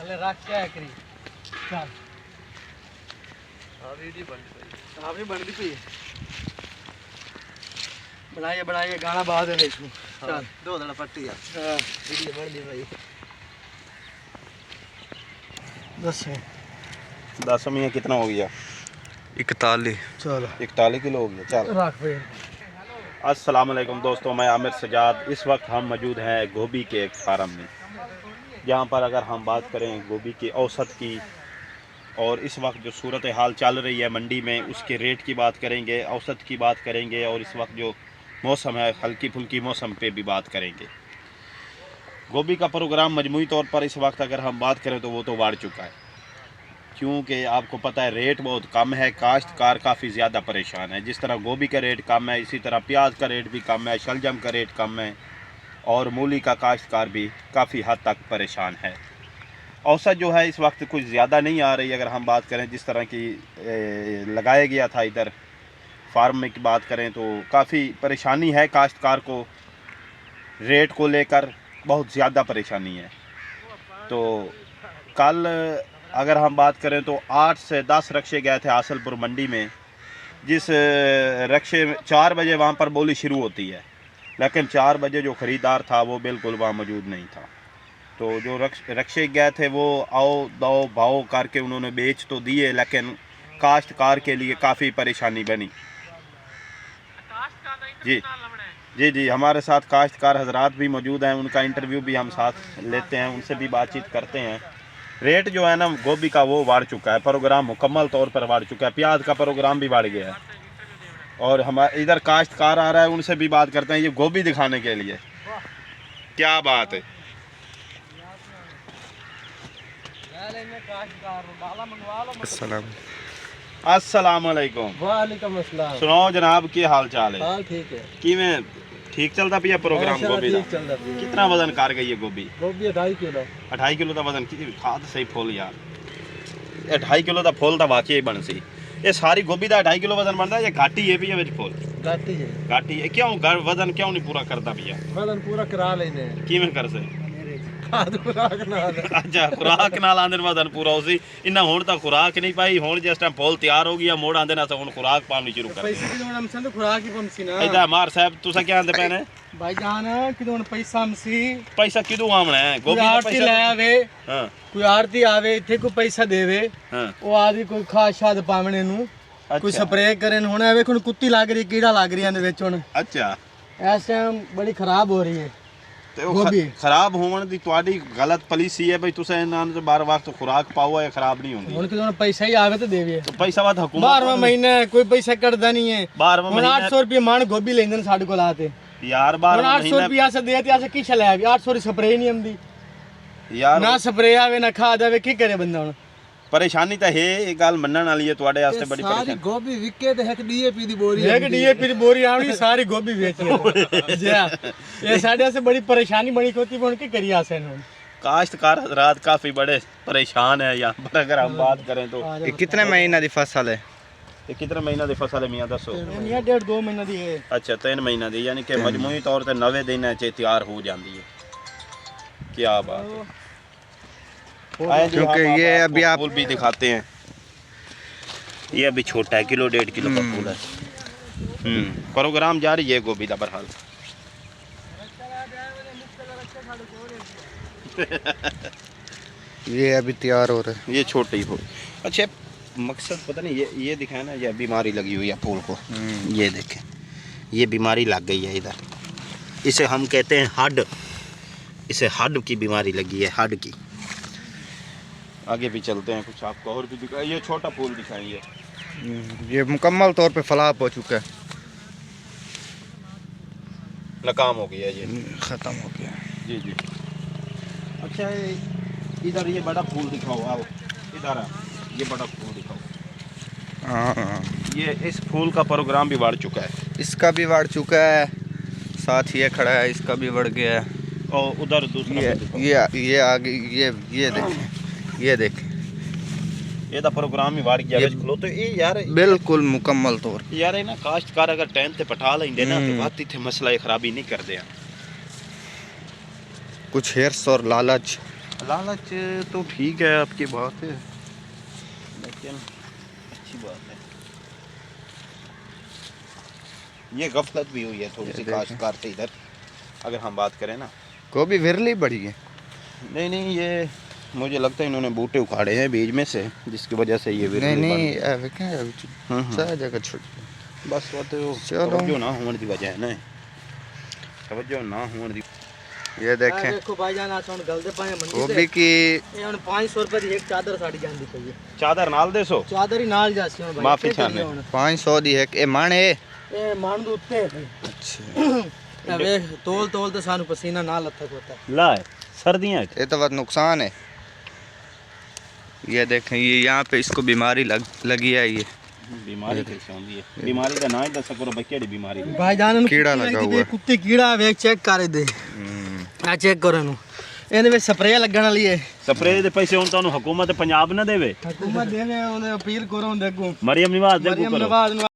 थले रख क्या करी चल आपने बनती पई बनाइए गाना बाद में देखूं चल दो दड़ा पट्टी यार हां वीडियो बनती भाई दस में कितना हो गया 41। चलो 41 किलो हो गया। चल रख भाई। अस्सलाम वालेकुम दोस्तों, मैं आमिर सजाद। इस वक्त हम मौजूद हैं गोभी के एक फार्म में, जहाँ पर अगर हम बात करें गोभी की औसत की और इस वक्त जो सूरत हाल चल रही है मंडी में, उसके रेट की बात करेंगे, औसत की बात करेंगे और इस वक्त जो मौसम है हल्की फुल्की मौसम पे भी बात करेंगे। गोभी का प्रोग्राम मजमूई तौर पर इस वक्त अगर हम बात करें तो वो तो बढ़ चुका है, क्योंकि आपको पता है रेट बहुत कम है। काश्तकार काफ़ी ज़्यादा परेशान है। जिस तरह गोभी का रेट कम है, इसी तरह प्याज का रेट भी कम है, शलजम का रेट कम है और मूली का काश्तकार भी काफ़ी हद तक परेशान है। औसत जो है इस वक्त कुछ ज़्यादा नहीं आ रही। अगर हम बात करें जिस तरह की लगाया गया था इधर फार्म में की बात करें तो काफ़ी परेशानी है काश्तकार को, रेट को लेकर बहुत ज़्यादा परेशानी है। तो कल अगर हम बात करें तो 8 से 10 रक्शे गए थे हासलपुर मंडी में, जिस रक्शे 4 बजे वहाँ पर बोली शुरू होती है, लेकिन 4 बजे जो ख़रीदार था वो बिल्कुल वहाँ मौजूद नहीं था। तो जो रक्शे गए थे वो आओ दो भाव करके उन्होंने बेच तो दिए, लेकिन काश्तकार के लिए काफ़ी परेशानी बनी। जी हमारे साथ काश्तकार हजरात भी मौजूद हैं, उनका इंटरव्यू भी हम साथ लेते हैं, उनसे भी बातचीत करते हैं। रेट जो है ना गोभी का वो बढ़ चुका है, प्रोग्राम मुकम्मल तौर पर बढ़ चुका है। प्याज का प्रोग्राम भी बढ़ गया है और हमारे इधर काश्तकार आ रहा है, उनसे भी बात करते हैं ये गोभी दिखाने के लिए। क्या बात है। अस्सलाम वालेकुम। वालेकुम अस्सलाम। सुनाओ जनाब, क्या हाल चाल है? हां ठीक है। कि मैं ठीक चलता पिया प्रोग्राम गोभी दा? कितना वजन कर गई है गोभी? गोभी 2.5 किलो। 2.5 किलो का वजन की खाद सही फुल यार। 2.5 किलो का फुल तो वाकई बन सी। ये सारी गोभी का 2.5 किलो वजन बनता है या घाटी है भी है फुल? घाटी है। घाटी है क्यों? वजन क्यों नहीं पूरा करता भैया? वजन पूरा करा लेने किवें कर से? खाद खुराक नाल। अच्छा खुराक नाल आंदे वजन पूरा उसी इन्ना हुण तां खुराक नहीं पाई, हुण जिस टाइम फुल तैयार हो गया मोड़ आंदे ना तो हुण खुराक पानी शुरू कर। पैसे की हम संद खुराक ही पमसी ना। इधर मार साहब तुसा क्या आंदे पैने? भाई जान किदों पैसा हमसी पैसा किदों आमना है? गोभी का पैसा ले आवे। हां कोई आरती आवे इथे को पैसा देवे। हां ओ आदि कोई खाद शाद पावणे नु कोई स्प्रे करे हुण आवे कोई कुत्ती लाग रही कीड़ा लाग रही आंदे विच हुण। अच्छा ऐसे बड़ी खराब हो रही है। गोभी खराब होने दी तुहाडी गलत पॉलिसी है भाई, तुसे इन्हां नूं बार वक्त खुराक पाओ है खराब नहीं होंदी। हुण किदों पैसा ही आवे तो देवे। तो पैसा वाद हुकूमत 12वां महीना कोई पैसा कटदा नहीं है। 12वां महीना 800 रुपए मान गोभी लेंदे ने साडे कोल आते यार। 12वां 800 रुपया से देते आसे की चले आवे 800 री स्प्रे नहीं आंदी यार। ना स्प्रे आवे ना खाद आवे की करे बंदा हुण? परेशानी तो है, ये गल मनण वाली है तुहाडे वास्ते बड़ी परेशानी। सारी गोभी विके ते एक डीएपी दी बोरी एक डीएपी दी बोरी आवणी सारी गोभी बेच ले जी। ये साडे से बड़ी परेशानी बनी होती हुण की करिए आसे हुण। काश्तकार हजरात काफी बड़े परेशान है यहाँ पर। अगर हम बात करें तो ये कितने महीना दी फसल है? ये कितने महीना दी फसल है मियां दसो? मियां 1.5-2 महीना दी है। अच्छा 3 महीना दी, यानी कि मजमूई तौर पे 90 दिन च तैयार हो जाती है। क्या बात है। क्योंकि ये अभी आप फूल भी दिखाते हैं, ये अभी छोटा है, किलो 1.5 किलो का फूल है। प्रोग्राम जारी है गोभी का बहरहाल। ये अभी तैयार हो रहा है, ये छोटे ही फूल। अच्छा मकसद पता नहीं, ये दिखाए ना, ये बीमारी लगी हुई है फूल को। ये देखें ये बीमारी लग गई है इधर, इसे हम कहते हैं हड। इसे हड की बीमारी लगी है, हड की। आगे भी चलते हैं, कुछ आपको और भी दिखाएं। ये छोटा फूल दिखाएंगे, ये मुकम्मल तौर पे फलाप हो चुका है, नाकाम हो गया, ये ख़त्म हो गया। जी। अच्छा इधर ये बड़ा फूल दिखाओ, आओ इधर ये बड़ा फूल दिखाओ। हाँ ये इस फूल का प्रोग्राम भी बढ़ चुका है, इसका भी बढ़ चुका है, साथ ये खड़ा है इसका भी बढ़ गया है। और उधर दूसरा ये आगे ये देखें ये तो प्रोग्राम ही बढ़ गया खलो। तो ये यार बिल्कुल मुकम्मल तौर यार है ना, काश्तकार अगर टाइम ते पटा लेंदे ना तो बात इत्थे मसला खराबी नहीं करदे। कुछ हिर्स और लालच लालच तो ठीक है आपकी बात है, लेकिन अच्छी बात है। ये गफलत भी हुई है थोड़ी सी काश्तकार से इधर, अगर हम बात करें ना। गोभी विरली बड़ी है। नहीं, ये मुझे लगता है इन्होंने बूटे उखाड़े हैं बीज में से, जिसकी वजह से ये विरली नहीं जगह छोड़ बस वो तो तवज्जो ना होने की वजह है ना, तवज्जो ना होने की। ये देखें देखो भाईजान आज हम गलते पाए मंडी गोभी की ये हम 500 रुपए की एक चादर साड़ी जांदी पई है। चादर नाल दे सो चादर ही नाल जासी भाई माफी चाहने 500 दी है ए माने ए मान दो उत्ते अच्छा वे तोल तोल तो सानू पसीना ना लथक होता है। ला सर्दियां ये तो बहुत नुकसान है। ये देखें ये यहाँ पे इसको बीमारी लगी है। ये बीमारी कैसे होती है, बीमारी का ना ही दस करो भाई, केड़ी बीमारी भाईजान कीड़ा लगा हुआ है। कुत्ते कीड़ा वे चेक कर दे आ चेक करो नु ਇਹਦੇ ਵਿੱਚ ਸਪਰੇਅ ਲੱਗਣ ਵਾਲੀ ਹੈ। ਸਪਰੇਅ ਦੇ ਪੈਸੇ ਹੁਣ ਤੁਹਾਨੂੰ ਹਕੂਮਤ ਪੰਜਾਬ ਨਾ ਦੇਵੇ, ਹਕੂਮਤ ਦੇਵੇ ਉਹਨੇ ਅਪੀਲ ਕਰੋ ਦੇਖੋ ਮਰੀਮ ਨਿਵਾਜ਼ ਦੇ ਮਰੀਮ ਨਵਾਜ਼ ਨੂੰ